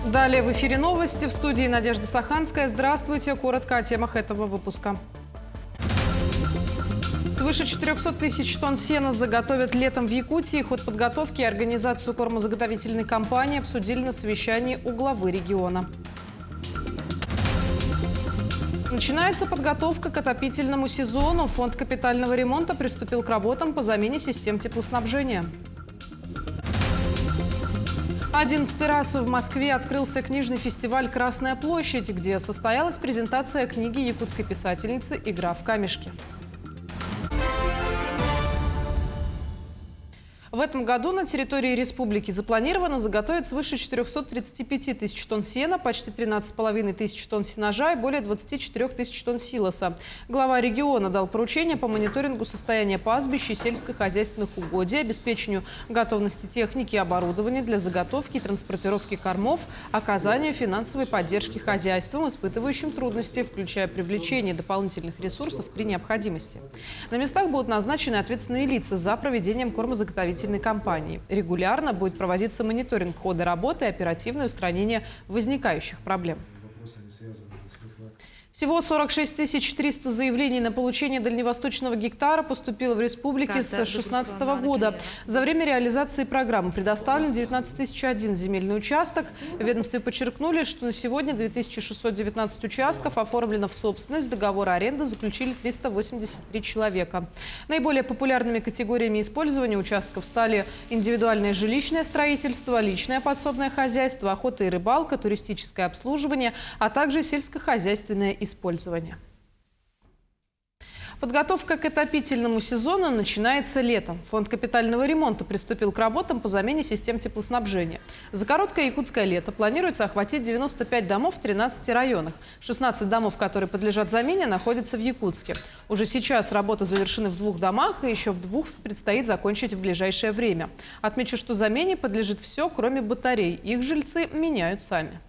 Далее в эфире новости. В студии Надежда Саханская. Здравствуйте. Коротко о темах этого выпуска. Свыше 400 тысяч тонн сена заготовят летом в Якутии. Ход подготовки и организацию кормозаготовительной кампании обсудили на совещании у главы региона. Начинается подготовка к отопительному сезону. Фонд капитального ремонта приступил к работам по замене систем теплоснабжения. 11 раз в Москве открылся книжный фестиваль «Красная площадь», где состоялась презентация книги якутской писательницы «Игра в камешки». В этом году на территории республики запланировано заготовить свыше 435 тысяч тонн сена, почти 13,5 тысяч тонн сенажа и более 24 тысяч тонн силоса. Глава региона дал поручение по мониторингу состояния пастбищ и сельскохозяйственных угодий, обеспечению готовности техники и оборудования для заготовки и транспортировки кормов, оказанию финансовой поддержки хозяйствам, испытывающим трудности, включая привлечение дополнительных ресурсов при необходимости. На местах будут назначены ответственные лица за проведением кормозаготовительной компании. Регулярно будет проводиться мониторинг хода работы и оперативное устранение возникающих проблем. Всего 46 300 заявлений на получение дальневосточного гектара поступило в республике с 2016 года. За время реализации программы предоставлен 19 001 земельный участок. В ведомстве подчеркнули, что на сегодня 2619 участков оформлено в собственность, договор аренды заключили 383 человека. Наиболее популярными категориями использования участков стали индивидуальное жилищное строительство, личное подсобное хозяйство, охота и рыбалка, туристическое обслуживание, а также сельскохозяйственное использования. Подготовка к отопительному сезону начинается летом. Фонд капитального ремонта приступил к работам по замене систем теплоснабжения. За короткое якутское лето планируется охватить 95 домов в 13 районах. 16 домов, которые подлежат замене, находятся в Якутске. Уже сейчас работы завершены в 2 домах, и еще в 2 предстоит закончить в ближайшее время. Отмечу, что замене подлежит все, кроме батарей. Их жильцы меняют сами.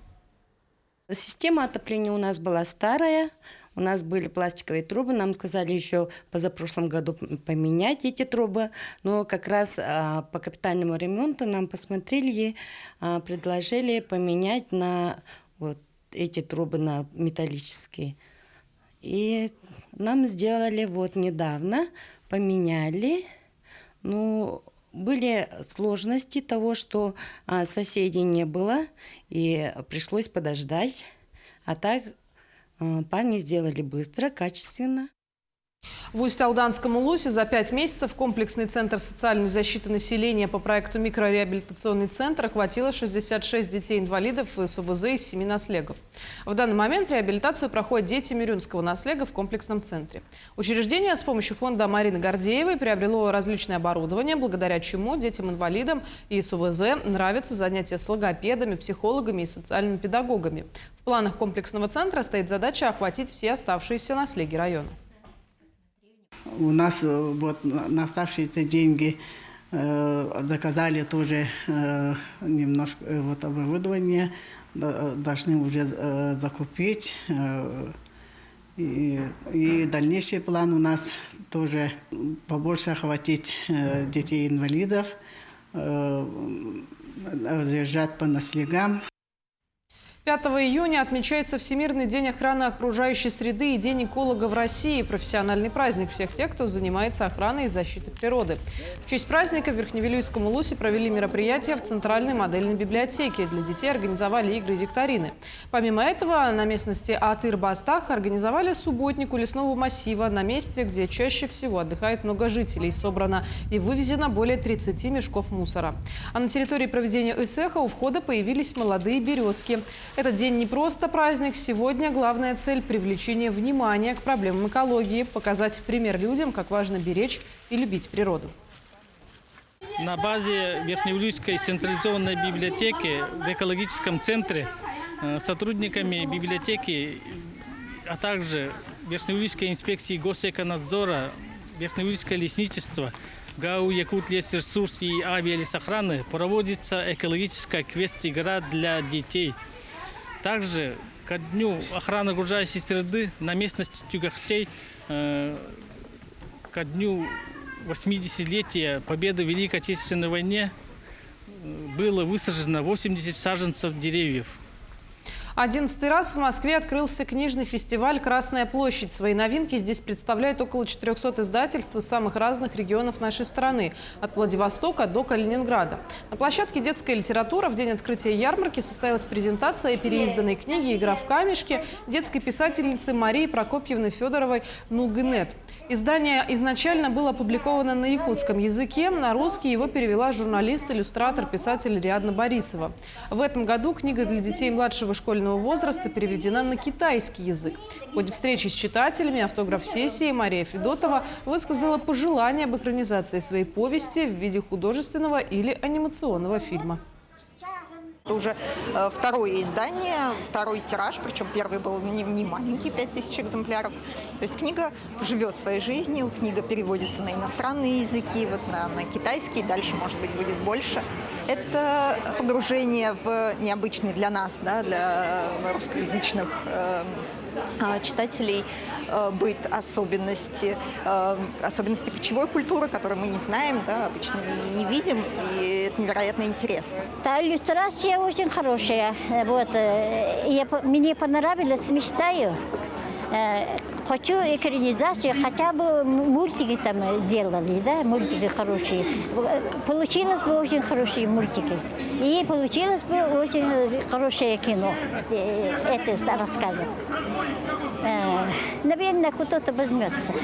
Система отопления у нас была старая, у нас были пластиковые трубы, нам сказали еще позапрошлом году поменять эти трубы, но как раз по капитальному ремонту нам посмотрели и предложили поменять на вот эти трубы, на металлические. И нам сделали вот недавно, поменяли, ну, были сложности того, что соседей не было, и пришлось подождать. А так парни сделали быстро, качественно. В Усть-Алданском улусе за 5 месяцев комплексный центр социальной защиты населения по проекту «Микрореабилитационный центр» охватило 66 детей-инвалидов с ОВЗ из 7 наслегов. В данный момент реабилитацию проходят дети Мирюнского наслега в комплексном центре. Учреждение с помощью фонда Марины Гордеевой приобрело различное оборудование, благодаря чему детям-инвалидам и с ОВЗ нравятся занятия с логопедами, психологами и социальными педагогами. В планах комплексного центра стоит задача охватить все оставшиеся наслеги района. У нас вот на оставшиеся деньги заказали тоже немножко вот оборудование, должны уже закупить. И дальнейший план у нас тоже побольше охватить детей-инвалидов, разъезжать по наслегам. 5 июня отмечается Всемирный день охраны окружающей среды и День эколога в России. Профессиональный праздник всех тех, кто занимается охраной и защитой природы. В честь праздника в Верхневилюйском улусе провели мероприятия в Центральной модельной библиотеке. Для детей организовали игры и викторины. Помимо этого, на местности Атыр-Бастах организовали субботник у лесного массива. На месте, где чаще всего отдыхает много жителей, собрано и вывезено более 30 мешков мусора. А на территории проведения ИСЭХа у входа появились молодые березки. Этот день не просто праздник. Сегодня главная цель – привлечение внимания к проблемам экологии, показать пример людям, как важно беречь и любить природу. На базе Верхневилюйской централизованной библиотеки в экологическом центре сотрудниками библиотеки, а также Верхневилюйской инспекции госэконадзора, Верхневилюйское лесничество, ГАУ «Якутлесресурс» и авиалесохраны проводится экологическая квест-игра для детей. Также ко дню охраны окружающей среды на местности Тюгахтей, ко дню 80-летия победы в Великой Отечественной войне было высажено 80 саженцев деревьев. 11-й раз в Москве открылся книжный фестиваль «Красная площадь». Свои новинки здесь представляют около 400 издательств из самых разных регионов нашей страны, от Владивостока до Калининграда. На площадке «Детская литература» в день открытия ярмарки состоялась презентация переизданной книги «Игра в камешки» детской писательницы Марии Прокопьевны Федоровой «Нугнет». Издание изначально было опубликовано на якутском языке, на русский его перевела журналист, иллюстратор, писатель Риадна Борисова. В этом году книга для детей младшего школьного возраста переведена на китайский язык. В ходе встречи с читателями автограф-сессии Мария Федотова высказала пожелание об экранизации своей повести в виде художественного или анимационного фильма. Это уже второе издание, второй тираж, причем первый был не маленький, 5000 экземпляров. То есть книга живет своей жизнью, книга переводится на иностранные языки, вот на китайский, дальше, может быть, будет больше. Это погружение в необычный для нас, да, для русскоязычных читателей быт, особенности кочевой культуры, которые мы не знаем, да, обычно не видим, и это невероятно интересно. Да, иллюстрация очень хорошая. Вот, мне понравилось, мечтаю. Хочу экранизацию, хотя бы мультики там делали, да, мультики хорошие. Получилось бы очень хорошие мультики. И получилось бы очень хорошее кино, это рассказы. Наверное, кто-то возьмется.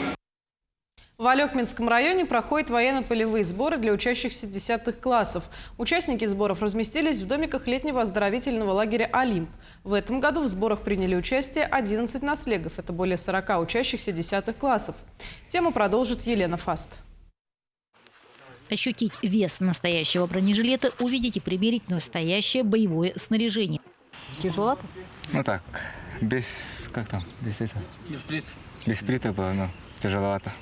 В Алекминском районе проходят военно-полевые сборы для учащихся 10 классов. Участники сборов разместились в домиках летнего оздоровительного лагеря «Олимп». В этом году в сборах приняли участие 11 наслегов. Это более 40 учащихся 10 классов. Тему продолжит Елена Фаст. Ощутить вес настоящего бронежилета, увидеть и примерить настоящее боевое снаряжение. Тяжело? Ну так, без притопа, но тяжеловато.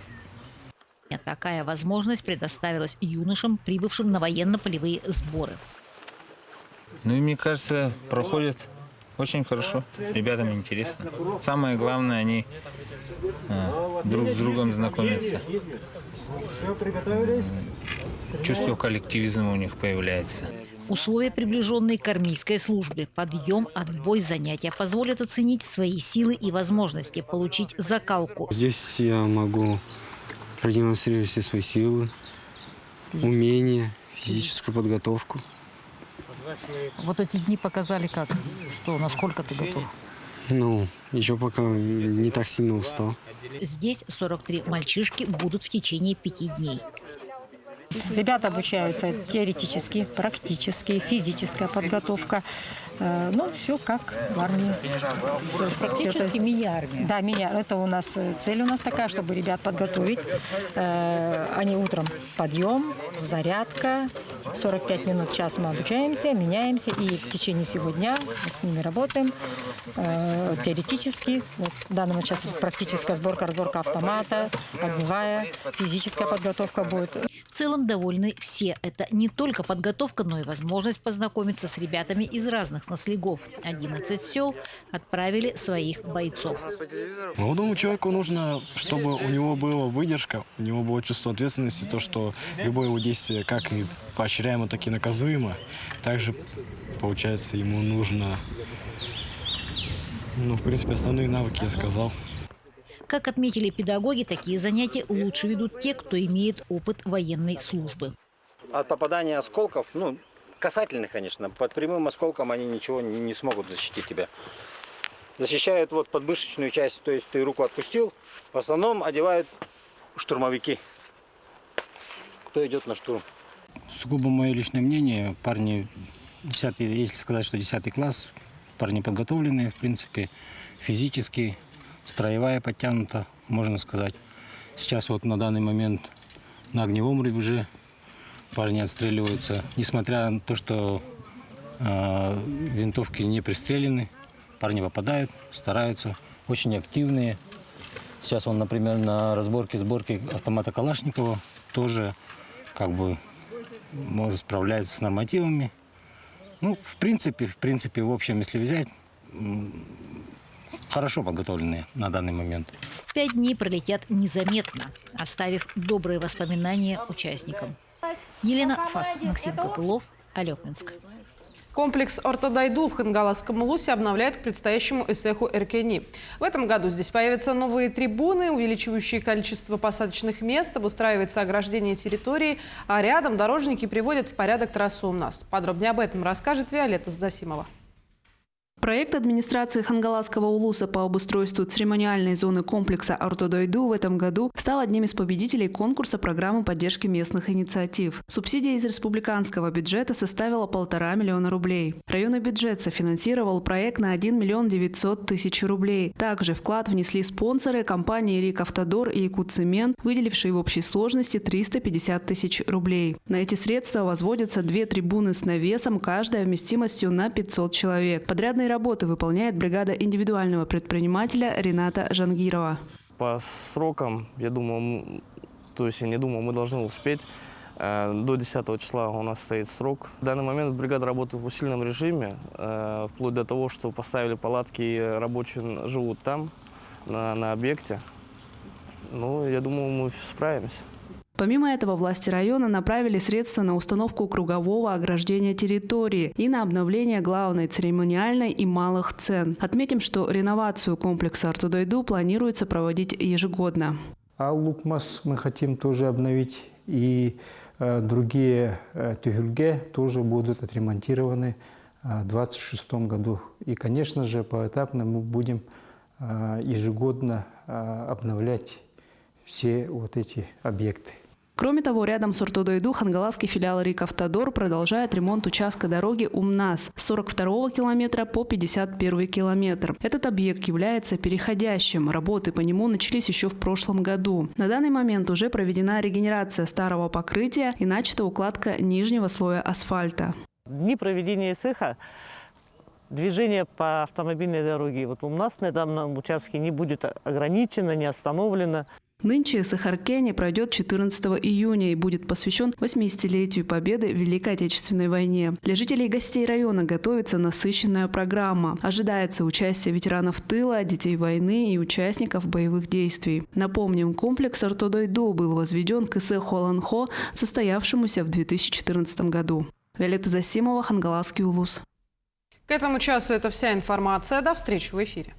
Такая возможность предоставилась юношам, прибывшим на военно-полевые сборы. Ну и мне кажется, проходит очень хорошо. Ребятам интересно. Самое главное, они друг с другом знакомятся. Чувство коллективизма у них появляется. Условия, приближенные к армейской службе, подъем, отбой, занятия позволят оценить свои силы и возможности, получить закалку. Здесь я могу продемонстрировать все свои силы, умения, физическую подготовку. Вот эти дни показали как? Что, насколько ты готов? Ну, еще пока не так сильно устал. Здесь 43 мальчишки будут в течение 5 дней. Ребята обучаются теоретически, практически, физическая подготовка. Ну, все как в армии. Практически мини-армия. Да, это у нас цель у нас такая, чтобы ребят подготовить. Они утром подъем, зарядка, 45 минут, час мы обучаемся, меняемся. И в течение всего дня мы с ними работаем. Теоретически, вот, в данном часу практическая сборка, разборка автомата, огневая, физическая подготовка будет. В целом довольны все. Это не только подготовка, но и возможность познакомиться с ребятами из разных наслегов. 11 сел отправили своих бойцов. Молодому человеку нужно, чтобы у него была выдержка, у него было чувство ответственности, то, что любое его действие, как и поощряемо, так и наказуемо. Также, получается, ему нужно, в принципе, основные навыки я сказал. Как отметили педагоги, такие занятия лучше ведут те, кто имеет опыт военной службы. От попадания осколков, касательных, конечно, под прямым осколком они ничего не смогут защитить тебя. Защищают вот подмышечную часть, то есть ты руку отпустил, в основном одевают штурмовики, кто идет на штурм. Сугубо мое личное мнение, парни, если сказать, что 10 класс, парни подготовленные, в принципе, физически, строевая подтянута, можно сказать. Сейчас вот на данный момент на огневом рубеже парни отстреливаются. Несмотря на то, что винтовки не пристрелены, парни попадают, стараются, очень активные. Сейчас например, на сборке автомата Калашникова тоже справляются с нормативами. В принципе, в общем, если взять, хорошо подготовленные на данный момент. 5 дней пролетят незаметно, оставив добрые воспоминания участникам. Елена Фаст, Максим Копылов, Алекминск. Комплекс Ортодайду в Хангаласском улусе обновляют к предстоящему эсэху Эркени. В этом году здесь появятся новые трибуны, увеличивающие количество посадочных мест, обустраивается ограждение территории, а рядом дорожники приводят в порядок трассу УМНАС. Подробнее об этом расскажет Виолетта Здасимова. Проект администрации Хангаласского улуса по обустройству церемониальной зоны комплекса Ортодайду в этом году стал одним из победителей конкурса программы поддержки местных инициатив. Субсидия из республиканского бюджета составила 1,5 миллиона рублей. Районный бюджет софинансировал проект на 1 миллион 900 тысяч рублей. Также вклад внесли спонсоры компании «Рикавтодор» и «Якутцемент», выделившие в общей сложности 350 тысяч рублей. На эти средства возводятся 2 трибуны с навесом, каждая вместимостью на 500 человек. Подрядные работы выполняет бригада индивидуального предпринимателя Рената Жангирова. По срокам, я думаю, мы должны успеть. До 10 числа у нас стоит срок. В данный момент бригада работает в усиленном режиме, вплоть до того, что поставили палатки и рабочие живут там, на объекте. Ну, я думаю, мы справимся. Помимо этого, власти района направили средства на установку кругового ограждения территории и на обновление главной церемониальной и малых сцен. Отметим, что реновацию комплекса Ортодайду планируется проводить ежегодно. А Лукмас мы хотим тоже обновить, и другие тюгюльге тоже будут отремонтированы в 2026 году. И, конечно же, поэтапно мы будем ежегодно обновлять все вот эти объекты. Кроме того, рядом с Ортодайду хангаласский филиал «Рикавтодор» продолжает ремонт участка дороги УМНАС с 42 километра по 51 километр. Этот объект является переходящим. Работы по нему начались еще в прошлом году. На данный момент уже проведена регенерация старого покрытия и начата укладка нижнего слоя асфальта. В дни проведения эсэха движение по автомобильной дороге вот у нас на данном участке не будет ограничено, не остановлено. Нынче эсэх Эркени пройдет 14 июня и будет посвящен 80-летию Победы в Великой Отечественной войне. Для жителей и гостей района готовится насыщенная программа. Ожидается участие ветеранов тыла, детей войны и участников боевых действий. Напомним, комплекс Ортодайду был возведен к эсэху Аланхо, состоявшемуся в 2014 году. Виолетта Здасимова, Хангаласский улус. К этому часу это вся информация. До встречи в эфире.